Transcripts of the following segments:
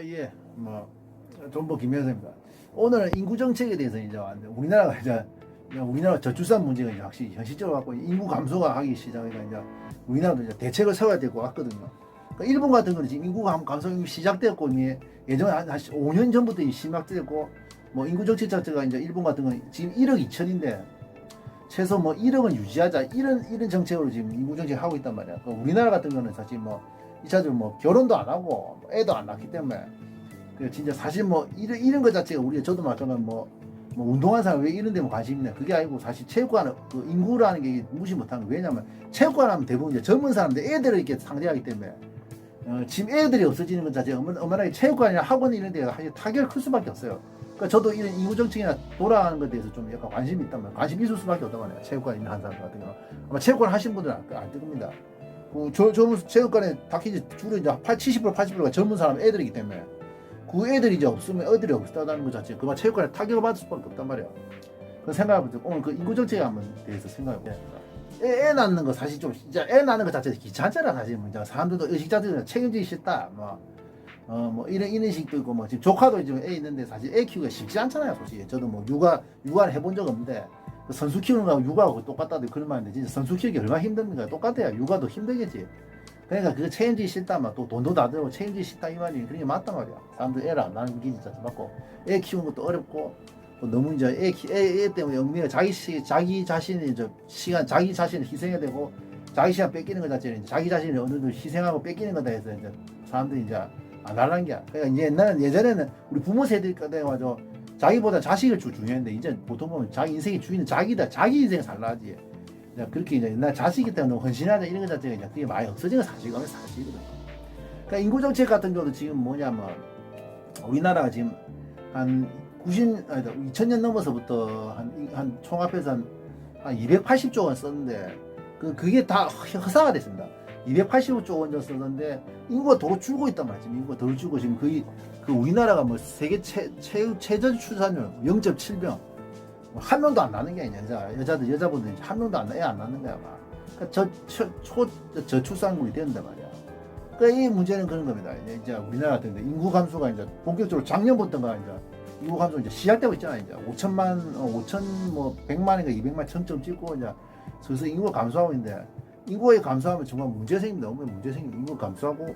예, 뭐 정보 김현수입니다. 오늘 인구 정책에 대해서 이제 왔는데 우리나라가 이제 우리나라 저출산 문제가 이제 확실히 현실적으로 갖고 인구 감소가 하기 시작하니까 이제 우리나라도 이제 대책을 세워야 될 것 같거든요. 그러니까 일본 같은 거는 지금 인구 감소가 시작되었고 이미 예전에 한 5년 전부터 시작되었고 뭐 인구 정책 자체가 이제 일본 같은 건 지금 1억 2천인데 최소 뭐 1억은 유지하자 이런 정책으로 지금 인구 정책 하고 있단 말이야. 그러니까 우리나라 같은 거는 사실 뭐 이차적으로 뭐 결혼도 안 하고 애도 안 낳기 때문에 그 진짜 사실 뭐 이런 것 자체가 우리가 저도 마찬가지 뭐 운동하는 사람 왜 이런 데만 관심 있냐 그게 아니고 사실 체육관 그 인구라는 게 무시 못하는 거 왜냐면 체육관 하면 대부분 이제 젊은 사람들 애들을 이렇게 상대하기 때문에 지금 애들이 없어지는 것 자체가 얼마나 체육관이나 학원 이런 데가 사실 타격을 클 수밖에 없어요. 그러니까 저도 이런 인구 정책이나 돌아가는 것에 대해서 좀 약간 관심이 있단 말이에요. 관심이 있을 수밖에 없단 말이에요. 체육관 있는 한 사람 같은 경우는 아마 체육관 하신 분들은 안 뜨겁니다. 젊은 체육관에 다키지 주로 이제 70% 80%가 젊은 사람 애들이기 때문에 그 애들이 이제 없으면 애들이 없다는 것 자체 그만 체육관에 타격을 받을 수밖에 없단 말이야. 그 생각해보자. 오늘 그 인구 정책에 한번 대해서 생각해보자. 애 낳는 거 사실 좀 진짜 애 낳는 것 자체가 귀찮잖아 사실. 이제 사람들도 의식자들은 책임지기 싫다. 뭐 이런 식도 있고 뭐 지금 조카도 지금 애 있는데 사실 애 키우기가 쉽지 않잖아요 솔직히. 저도 뭐 육아를 해본 적 없는데 그 선수 키우는 거하고 육아하고 똑같다도 그런 말인데 진짜 선수 키우기 얼마나 힘듭니까? 똑같아요. 육아도 힘들겠지. 그러니까 그거 책임지기 싫다 막 또 돈도 다 들고 책임지기 싫다 이 말이 그런 게 맞단 말이야. 사람들 애를 안 낳는 게 진짜 맞고 애 키우는 것도 어렵고 너무 이제 애 때문에 엉덩이가 자기 자신의 이제 시간 자기 자신을 희생해야 되고 자기 시간 뺏기는 것 자체는 자기 자신을 어느 정도 희생하고 뺏기는 거다 해서 이제 사람들이 이제 안 하려는 게. 그러니까 이제 예전에는 우리 부모 세대 때 가지고 자기보다 자식을 중요했는데 이제 보통 보면 자기 인생의 주인은 자기다. 자기 인생 살라지. 그렇게 이제 옛날 자식이 때문에 헌신하자 이런 것 자체가 이제 그게 많이 없어진 건 사실이거든. 그러니까 인구 정책 같은 경우도 지금 뭐냐면 우리나라가 지금 한 2000년 넘어서부터 한 총합해서 한 280조 원 썼는데 그게 다 허사가 됐습니다. 285조 원 정도 썼는데 인구가 더 줄고 있단 말이지. 인구가 더 줄고 지금 거의 그 우리나라가 뭐 세계 최저 출산율 0.7병 한 명도 안 낳는 게 아니야. 여자분들 한 명도 애 안 낳는 거야. 그러니까 저출산국이 된단 말이야. 그러니까 이 문제는 그런 겁니다. 이제 우리나라 같은데 인구 감소가 이제 본격적으로 작년부터가 이제 인구 감소 이제 시작되고 있잖아. 이제 100만인가 200만 점점 찍고 이제 슬슬 인구가 감소하고 있는데 인구가 감소하면 정말 문제 생깁니다. 너무 문제 생깁니다. 인구 감소하고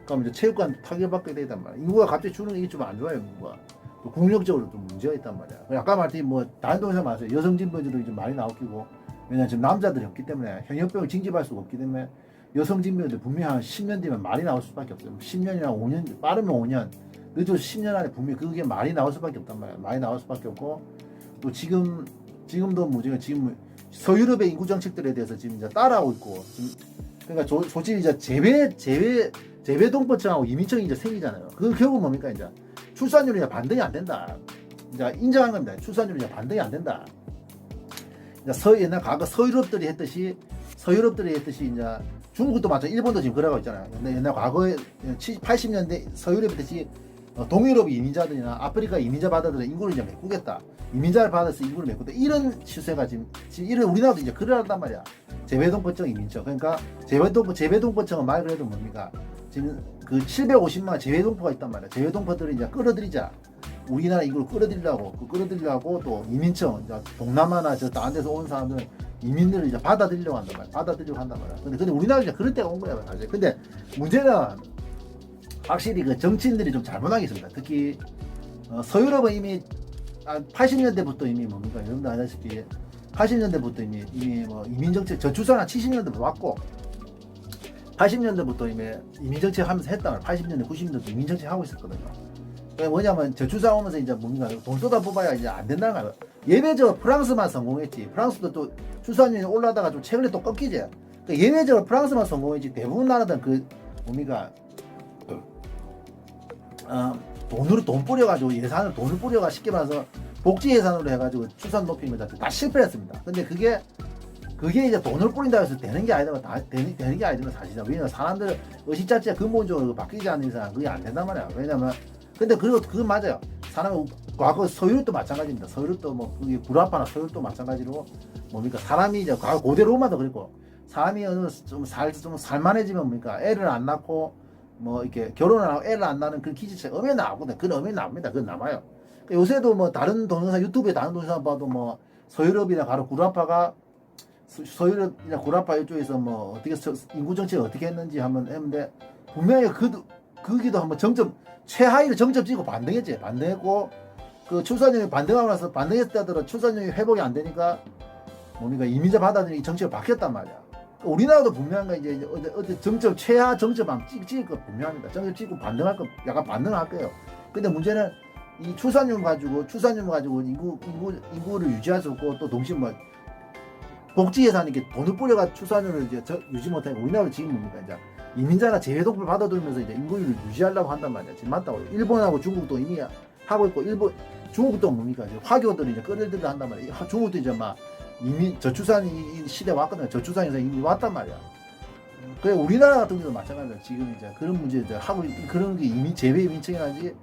그럼 이제 체육관 타격받게 되단 말이야. 인구가 갑자기 주는 게 좀 안 좋아요. 인구가. 또 국력적으로 좀 문제가 있단 말이야. 아까 말했듯이 뭐 다른 동에서 말했어요. 여성 진보들이 좀 많이 나오고 왜냐면 지금 남자들이 없기 때문에 현역병을 징집할 수가 없기 때문에 여성 진보들 분명히 한 10년 뒤면 말이 나올 수밖에 없어요. 10년이나 5년 빠르면 5년 늦어도 10년 안에 분명히 그게 말이 나올 수밖에 없단 말이야. 말이 나올 수밖에 없고 또 지금도 문제가 지금 서유럽의 인구 정책들에 대해서 지금 이제 따라하고 있고 지금 그러니까 솔직히 이제 재배동포청하고 이민청이 이제 생기잖아요. 그 결국 뭡니까 이제 출산율이 반등이 안 된다. 이제 인정한 겁니다. 출산율이 이제 반등이 안 된다. 이제 옛날 과거 서유럽들이 했듯이 이제 중국도 마찬가지, 일본도 지금 그러고 있잖아요. 근데 옛날 과거에 80년대 서유럽 했듯이 동유럽 이민자들이나 아프리카 이민자 받아들여 인구를 이제 메꾸겠다. 이민자를 받아서 인구를 메꾸다. 이런 시세가 지금 이런 우리나라도 이제 그러란 말이야. 재배동포청 이민청. 그러니까 재배동포청은 말 그래도 뭡니까? 지금 그 750만 재외동포가 있단 말이야. 재외동포들을 이제 끌어들이자. 우리나라 인구를 끌어들이려고 또 이민청, 이제 동남아나 저 다른 데서 온 사람들 이민들을 이제 받아들이려고 한단 말이야. 근데 우리나라 이제 그럴 때가 온 거야, 사실. 근데 문제는 확실히 그 정치인들이 좀 잘못하고 있습니다. 특히 서유럽은 이미 80년대부터 이미 뭡니까? 여러분들 아시다시피 80년대부터 이미 뭐 이민정책 저출산한 70년대부터 왔고 80년대부터 이미 이민정책 하면서 했단 말이야. 80년대, 90년대 이민정책 하고 있었거든요. 그러니까 뭐냐면 저출산 오면서 이제 뭔가 돈 쏟아 뽑아야 이제 안 된다는 거야. 예외적으로 프랑스만 성공했지. 프랑스도 또 출산율이 올라다가 좀 최근에 또 꺾이지. 그러니까 예외적으로 프랑스만 성공했지. 대부분 나라들은 그 뭡니까? 돈 뿌려가지고 돈을 뿌려가 쉽게 말해서 복지 예산으로 해가지고 출산 높이는 것 자체 다 실패했습니다. 근데 그게 이제 돈을 뿌린다고 해서 되는 게 아니면 되는 게 아니면 사실이다. 왜냐면 사람들 의식 자체가 근본적으로 바뀌지 않는 이상 그게 안 된단 말이야. 왜냐면 근데 그건 맞아요. 사람은 과거 서유럽도 마찬가지입니다. 서유럽도 뭐 그게 구라파나 서유럽도 마찬가지로 뭡니까 사람이 이제 과거 고대 로마도 그랬고 사람이 어느 좀 살만해지면 뭡니까 애를 안 낳고 뭐 이렇게 결혼을 하고 애를 안 낳는 그런 기지책 엄연히 나오거든. 그건 엄연히 나옵니다. 그건 남아요. 그러니까 요새도 뭐 다른 동영상 유튜브에 다른 동영상 봐도 뭐 서유럽이나 가로 구라파가 서유럽이나 구라파 이쪽에서 뭐 어떻게 인구 정책을 어떻게 했는지 한번 했는데 분명히 거기도 한번 정점 최하위를 정점 찍고 반등했지. 반등했고 그 출산율이 반등하고 나서 반등했다더라 출산율이 회복이 안 되니까 뭡니까 이민자 받아들이기 정책을 바뀌었단 말이야. 우리나라도 분명한 거 이제 어디 정점 최하 정점 한번 찍을 거 분명합니다. 정점 찍고 반등할 거 약간 반등할 거예요. 근데 문제는 이 출산율 가지고 인구를 유지할 수 없고 또 동시에 뭐 복지 예산이 이렇게 돈을 뿌려가 출산율을 이제 유지 못하니까 우리나라도 지금 뭡니까 이제 이민자나 재외동포를 받아들면서 이제 인구율을 유지하려고 한단 말이야. 지금 맞다고. 일본하고 중국도 이미 하고 있고 중국도 뭡니까 이제 화교들이 이제 끌어들여 한단 말이야. 중국도 이제 막 저출산 시대 왔거든요. 저출산에서 이미 왔단 말이야. 그래 우리나라 같은 경우도 마찬가지야. 지금 이제 그런 문제 이제 하고 그런 게 재외 이민청이라든지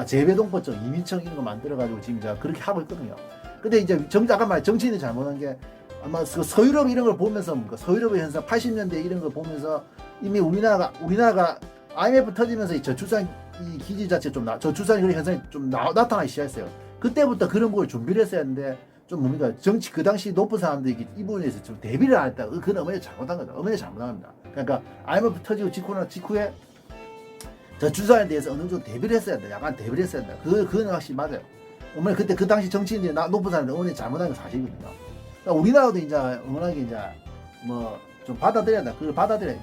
재외동포청 이민청 이런 거 만들어가지고 지금 이제 그렇게 하고 있거든요. 근데 이제 아까 말 정치인이 잘못한 게 아마 그 서유럽 이런 걸 보면서 서유럽의 현상 80년대 이런 걸 보면서 이미 우리나라가 IMF 터지면서 이 저출산 이 기지 자체 저출산 그런 현상이 좀 나타나기 시작했어요. 그때부터 그런 걸 준비를 했어야 했는데 좀 뭡니까 정치 그 당시 높은 사람들이 이 부분에 대해서 좀 대비를 안 했다. 그건 어머니 잘못한 거다. 어머니 잘못합니다. 그러니까 IMF 터지고 직후에 저출산에 대해서 어느 정도 대비를 했어야 한다. 약간 대비를 했어야 한다. 그건 확실히 맞아요. 어머니 그때 그 당시 정치인들이 높은 사람들 어머니 잘못한 건 사실이거든요. 그러니까 우리나라도 이제 어머니가 이제 뭐 좀 받아들여야 한다. 그걸 받아들여야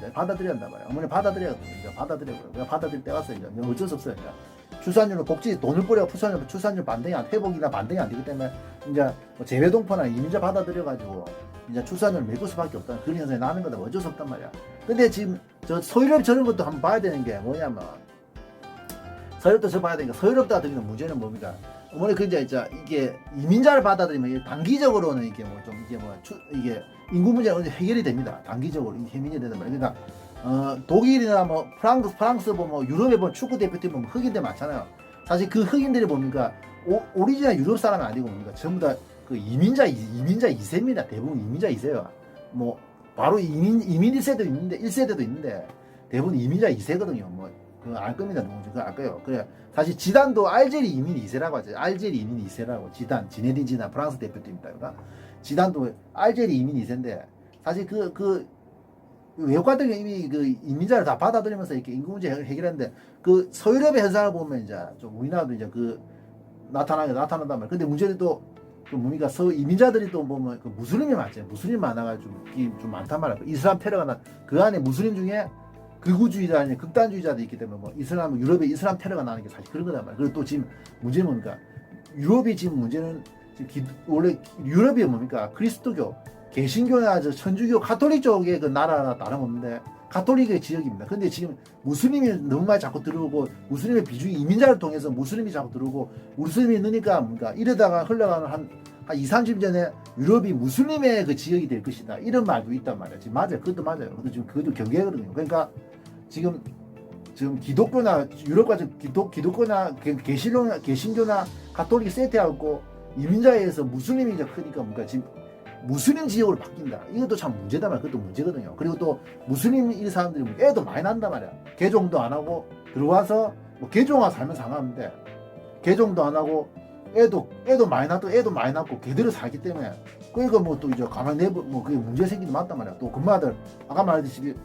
한다 말이야. 어머니 받아들여야거든요. 이제 받아들여고. 그냥 받아들일 때 왔어 이제. 어쩔 수 없어요. 이제. 출산율은 복지 돈을 뿌려 출산율 회복이나 반등이 안 되기 때문에 이제 뭐 재외동포나 이민자 받아들여가지고 이제 출산율을 메꿀 수밖에 없다는 그런 현상이 나는 거다. 어쩔 수 없단 말이야. 근데 지금 저 서유럽 저런 것도 한번 봐야 되는 게 뭐냐면 서유럽도 저 봐야 되니까 서유럽 같은 경우는 문제는 뭡니까? 어머니 그 이제 이게 이민자를 받아들이면 단기적으로는 이게 뭐 좀 이게 인구 문제는 해결이 됩니다. 단기적으로 해결이 되는 말이야. 그러니까 독일이나 뭐 프랑스 뭐 유럽에 보면 축구 대표팀 보면 흑인들 많잖아요. 사실 그 흑인들이 뭡니까 오리지널 유럽 사람이 아니고 뭡니까 전부 다 그 이민자 2세입니다. 대부분 이민자 2세요. 뭐 바로 이민 1세대도 있는데 대부분 이민자 2세거든요. 뭐 그거 알 겁니다. 누군지 그거 알 거예요. 그래 사실 지단도 알제리 이민 2세라고 하죠. 알제리 이민 2세라고 지네딘 지단 프랑스 대표팀입니다. 그러니까 지단도 알제리 이민 2세인데 사실 그 외국 같은 경우 이미 그 이민자를 다 받아들이면서 이렇게 인구 문제 해결했는데 그 서유럽의 현상을 보면 이제 좀 우리나라도 이제 그 나타난단 말이에요. 근데 문제는 또 그 뭡니까 이민자들이 또 보면 그 무슬림이 많잖아요. 무슬림 많아가지고 좀 많단 말이에요. 이슬람 테러가 그 안에 무슬림 중에 극우주의자 아니 극단주의자도 있기 때문에 뭐 유럽에 이슬람 테러가 나는 게 사실 그런 거단 말이에요. 그리고 또 지금 문제는 뭡니까 유럽이 지금 문제는 원래 유럽이 뭡니까 그리스도교 개신교나 천주교 가톨릭 쪽의 그 나라나 다름없는데 가톨릭의 지역입니다. 근데 지금 무슬림이 너무 많이 자꾸 들어오고 무슬림의 비중이 이민자를 통해서 무슬림이 자꾸 들어오고 무슬림이 느니까 뭔가 이러다가 흘러가는 한 2, 30년 전에 유럽이 무슬림의 그 지역이 될 것이다. 이런 말도 있단 말이야. 지금 맞아요. 그것도 맞아요. 그것도 지금 그것도 경계거든요. 그러니까 지금 기독교나 유럽 같은 기독교나 개신교나 가톨릭이 세트하고 이민자에 의해서 무슬림이 이제 크니까 뭔가 지금 무슬림 지역으로 바뀐다. 이것도 참 문제다 말이야. 그것도 문제거든요. 그리고 또 무슬림 이 사람들이 애도 많이 난단 말이야. 개종도 안 하고 들어와서 뭐 개종하 살면 상관없는데 개종도 안 하고 애도 많이 낳고 걔대로 살기 때문에 그러니까 뭐 또 이제 가만히 내버 뭐 그게 문제 생기는 맞단 말이야. 또 금마들 아까 말했듯이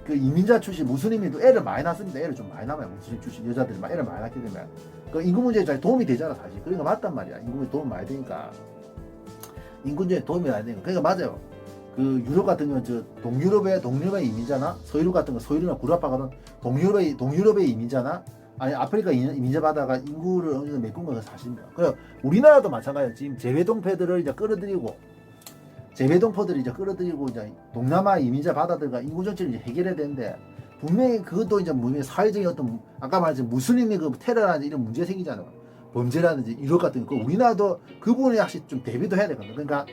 그 이민자 출신 무슬림이도 애를 많이 낳습니다. 애를 좀 많이 낳아요. 무슬림 출신 여자들이 애를 많이 낳기 때문에 그 인구 문제에 잘 도움이 되잖아 사실. 그러니까 맞단 말이야. 인구 문제 도움 많이 되니까. 인구제에 도움이 안 되니까. 그러니까 맞아요. 그 유럽 같은 경우는 동유럽의 이민자나 서유럽 같은 거 서유럽이나 구라파 같은 동유럽의 이민자나 아니 아프리카 이민자 받아가 인구를 어느 정도 메꾼 건 사실입니다. 그래서 우리나라도 마찬가지예요. 지금 재외동포들을 이제 끌어들이고 이제 동남아 이민자 받아들가 인구 정책을 이제 해결해야 되는데 분명히 그것도 이제 사회적인 어떤 아까 말했지만 무슬림의 그 테러라든지 이런 문제 생기잖아요. 범죄라든지 유럽 같은 거 우리나라도 그 부분에 확실히 좀 대비도 해야 되거든요. 그러니까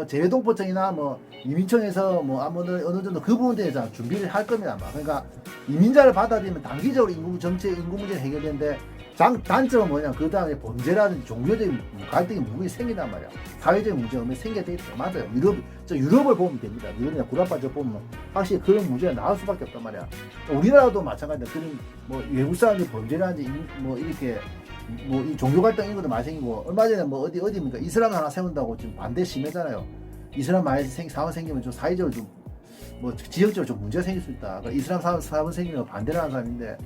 재외동포청이나 뭐 이민청에서 뭐 어느 정도 그 부분에 대해서 준비를 할 겁니다. 아마. 그러니까 이민자를 받아들이면 단기적으로 인구 문제 해결되는데 단점은 뭐냐, 그 다음에 범죄라든지 종교적인 갈등이 분명히 생긴단 말이야. 사회적인 문제가 분명히 생겨야 되겠다. 맞아요. 유럽을 보면 됩니다. 유럽이나 구라파 쪽 보면 확실히 그런 문제가 나올 수밖에 없단 말이야. 우리나라도 마찬가지다. 그런 뭐 외국 사람들 범죄라든지 뭐 이렇게 뭐 이 종교 갈등 이런 것도 많이 생기고, 얼마 전에 뭐 어디입니까? 이슬람 하나 세운다고 지금 반대 심하잖아요. 이슬람 많이 사원 생기면 좀 사회적으로 좀 뭐 지역적으로 좀 문제가 생길 수 있다. 그러니까 이슬람 사원 생기면 반대를 하는 사람인데,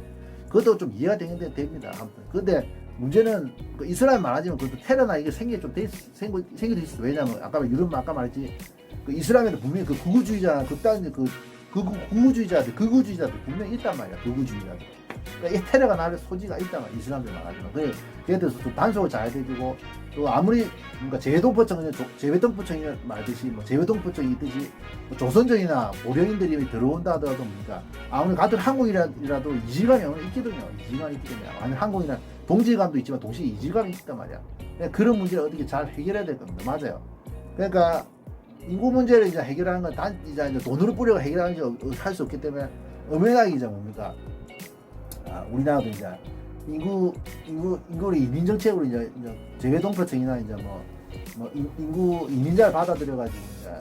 그것도 좀 이해가 되는데 됩니다. 아무튼 근데 문제는 그 이슬람이 많아지면 그것도 테러나 이게 생길 수 있어. 왜냐면 아까 말했지, 그 이슬람에도 분명히 그 극우주의자나 극우주의자들 분명히 있단 말이야. 극우주의자들. 그러니까 이 테러가 나를 소지가 있단 말이야. 이슬람들 많아지면. 그래 대해서 좀 단속을 잘 해주고, 또 아무리 뭔가 재외동포청이 말듯이 뭐 재외동포청이 있듯이 뭐 조선족이나 고려인들이 들어온다 하더라도 뭡니까, 아무리 같은 한국이라도 이질감이 있거든요. 이질감이 있기 때문에. 아니 한국이나 동질감도 있지만 동시에 이질감이 있단 말이야. 그러니까 그런 문제를 어떻게 잘 해결해야 될 겁니다. 맞아요. 그러니까 인구 문제를 이제 해결하는 건 이제 돈으로 뿌려가 해결하는 게 할 수 없기 때문에 엄연하게 이제 뭡니까, 우리나라도 이제 인구를 이민 정책으로 이제 재외동포청이나 이제 뭐 인구 이민자를 받아들여가지고 이제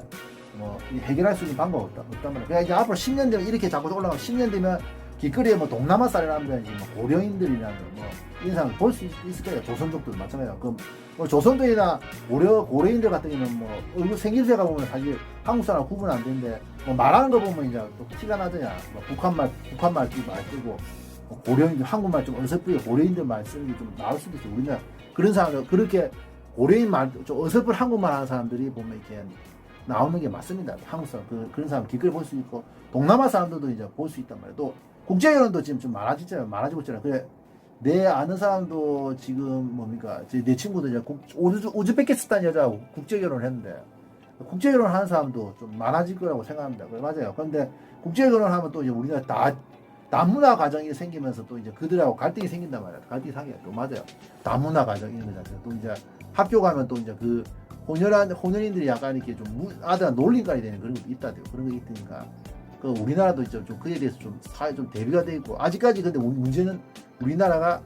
뭐 해결할 수 있는 방법 없단 말이야. 그러니까 이제 앞으로 10년 되면 이렇게 자꾸 올라가면 10년 되면 길거리에 뭐 동남아 사람이라든지 뭐 고려인들이나 뭐 이런 사람 볼 수 있을 거예요. 조선족들 마찬가지야. 그럼 뭐 조선족이나 고려인들 같은 경우는 뭐 얼굴 생김새가 보면 사실 한국 사람 구분 안 되는데, 뭐 말하는 거 보면 이제 또 티가 나더냐. 뭐 북한말 쓰고, 고려인들 한국말 좀 어설프게 고려인들 말 쓰는 게 좀 나올 수도 있어. 우리나라 그런 사람들, 그렇게 고려인 말 좀 어설픈 한국말 하는 사람들이 보면 이렇게 나오는 게 맞습니다. 한국 사람 그런 사람 길거리 볼 수 있고, 동남아 사람들도 이제 볼 수 있단 말이에요. 또 국제 결혼도 지금 좀 많아지고 있잖아요. 그래 내 아는 사람도 지금 뭡니까, 내 친구도 이제 우즈베키스탄 여자하고 국제 결혼을 했는데, 국제 결혼하는 사람도 좀 많아질 거라고 생각합니다. 맞아요. 그런데 국제 결혼하면 또 이제 우리나라 다문화 가정이 생기면서 또 이제 그들하고 갈등이 생긴단 말이야. 갈등이 생겨요. 또 맞아요. 다문화 가정 이런 거 자체가 또 이제 학교 가면 또 이제 그 혼혈인들이 약간 이렇게 좀 아들한테 놀림거리 되는 그런 것도 있다대요. 그런 거 있으니까 그 우리나라도 이제 좀 그에 대해서 좀 사회 좀 대비가 돼 있고, 아직까지 근데 문제는 우리나라가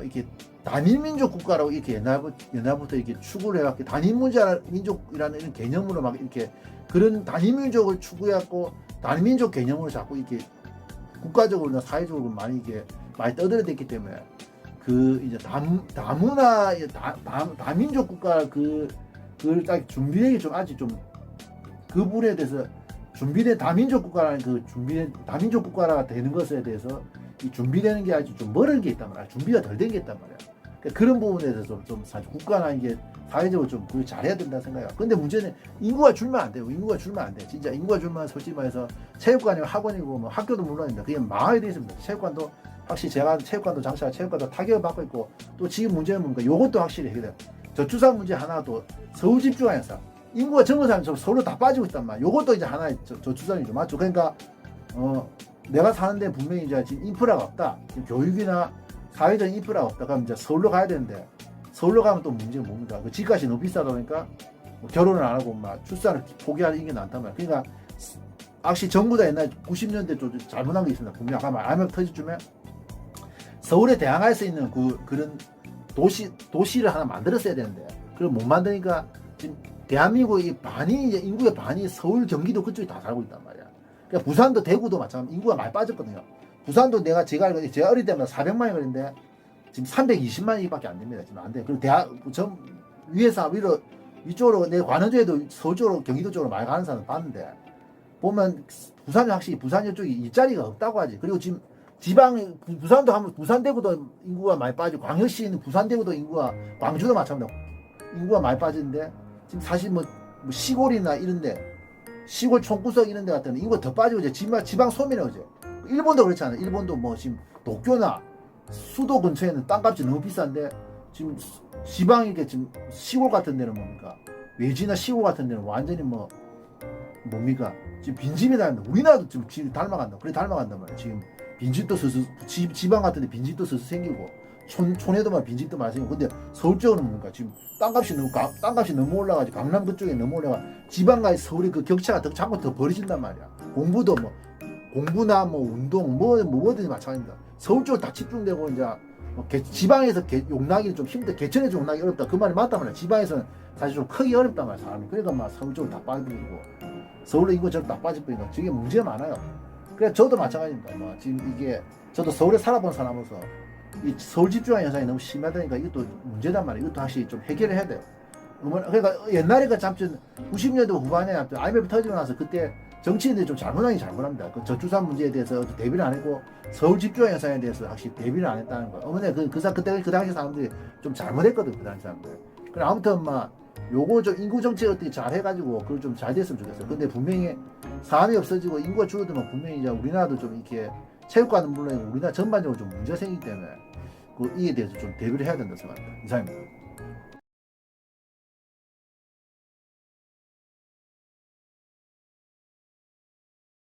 이렇게 단일민족 국가라고 이렇게 옛날부터 이렇게 추구를 해왔고, 단일민족이라는 이런 개념으로 막 이렇게 그런 단일민족을 추구해왔고, 단일민족 개념으로 자꾸 이렇게 국가적으로나 사회적으로 많이 떠들어댔기 때문에 그 이제 다민족 국가 그걸 딱 준비되기 좀 아직 좀 그 부분에 대해서 준비된 다민족 국가라는 다민족 국가가 되는 것에 대해서 이 준비되는 게 아직 좀 멀은 게 있단 말이야. 준비가 덜 된 게 있단 말이야. 그러니까 그런 부분에 대해서 좀 사실 국가나 이게 사회적으로 좀 그걸 잘해야 된다 생각해요. 근데 문제는 인구가 줄면 안 돼요. 인구가 줄면 안 돼. 진짜 인구가 줄면 솔직히 말해서 체육관이고 학원이고 뭐 학교도 물론입니다. 그게 망하게 돼 있습니다. 체육관도 확실히 제가 체육관도 장사 체육관도 타격을 받고 있고, 또 지금 문제는 뭡니까? 요것도 확실히 해결돼요. 저출산 문제 하나도 서울 집중해서 인구가 적은 사람이 서울로 다 빠지고 있단 말이야. 요것도 이제 하나의 저출산이죠. 맞죠? 그러니까 내가 사는데 분명히 이제 지금 인프라가 없다. 지금 교육이나 사회적인 인프라가 없다. 그럼 이제 서울로 가야 되는데, 서울로 가면 또 문제가 뭡니까? 그 집값이 너무 비싸다 보니까 뭐 결혼을 안 하고 막 출산을 포기하는 게 많단 말이야. 그러니까 actually 정부 다 옛날 90년대 좀 잘못한 게 있습니다. 분명 아까 IMF 터질 쯤에 서울에 대항할 수 있는 그런 도시를 하나 만들었어야 되는데, 그걸 못 만드니까 지금 대한민국의 인구의 반이 서울, 경기도 그쪽에 다 살고 있단 말이야. 그러니까 부산도 대구도 마찬가지 인구가 많이 빠졌거든요. 부산도 제가 어릴 때마다 400만이 걸리는데 지금 320만이밖에 안 됩니다. 지금 안 돼. 그리고 위에서 위쪽으로 내 관원조에도 서울 쪽으로 경기도 쪽으로 많이 가는 사람 봤는데, 보면 부산이 확실히 부산 쪽이 일자리가 없다고 하지. 그리고 지금 부산도 하면 부산 대구도 인구가 많이 빠지고, 광역시에 있는 부산 대구도 광주도 마찬가지로 인구가 많이 빠지는데, 지금 사실 뭐 시골이나 이런데 시골 총구석 이런 데 같은 인구가 더 빠지고 이제 지방 소멸이 오죠. 일본도 그렇잖아요. 일본도 뭐 지금 도쿄나 수도 근처에는 땅값이 너무 비싼데, 지금 지방 이렇게 지금 시골 같은 데는 뭡니까? 외지나 시골 같은 데는 완전히 뭡니까? 지금 빈집이다. 우리나라도 지금 닮아간다. 그래 닮아간단 말이야. 지금 빈집도 지방 같은 데 빈집도 슬슬 생기고, 촌에도 빈집도 많이 생기고. 근데 서울 쪽은 뭡니까? 지금 땅값이 너무 올라가지고, 강남 그쪽에 너무 올라가. 지방과 서울의 그 격차가 자꾸 더 벌어진단 말이야. 공부나 운동 뭐든지 마찬가지입니다. 서울 쪽으로 다 집중되고, 이제 지방에서 용나기 좀 힘들, 개천에서 용나기 어렵다. 그 말이 맞단 말이야. 지방에서는 사실 좀 크기 어렵단 말이야, 사람이. 그러니까 막 서울 쪽으로 다 빠져버리고, 서울로 인구처럼 다 빠져버리니까 저게 문제가 많아요. 그래 저도 마찬가지입니다. 뭐 지금 이게 저도 서울에 살아본 사람으로서 이 서울 집중화 현상이 너무 심하다니까 이것도 문제단 말이에요. 이것도 확실히 좀 해결을 해야 돼요. 그러니까 옛날에 그 잡전 90년대 후반에 IMF 터지고 나서 그때 정치인들이 좀 잘못하긴 잘못합니다. 그 저출산 문제에 대해서 대비를 안 했고 서울 집중화 현상에 대해서 확실히 대비를 안 했다는 거예요. 어머니 그때 그 당시 사람들이 좀 잘못했거든 그 당시 사람들. 그래 아무튼 요거 좀 인구 정책 어떻게 잘 해가지고 그걸 좀 잘 됐으면 좋겠어요. 근데 분명히 사람이 없어지고 인구가 줄어들면 분명히 이제 우리나라도 좀 이렇게 체육관은 물론 우리나라 전반적으로 좀 문제가 생기기 때문에 이에 대해서 좀 대비를 해야 된다고 생각합니다. 이상입니다.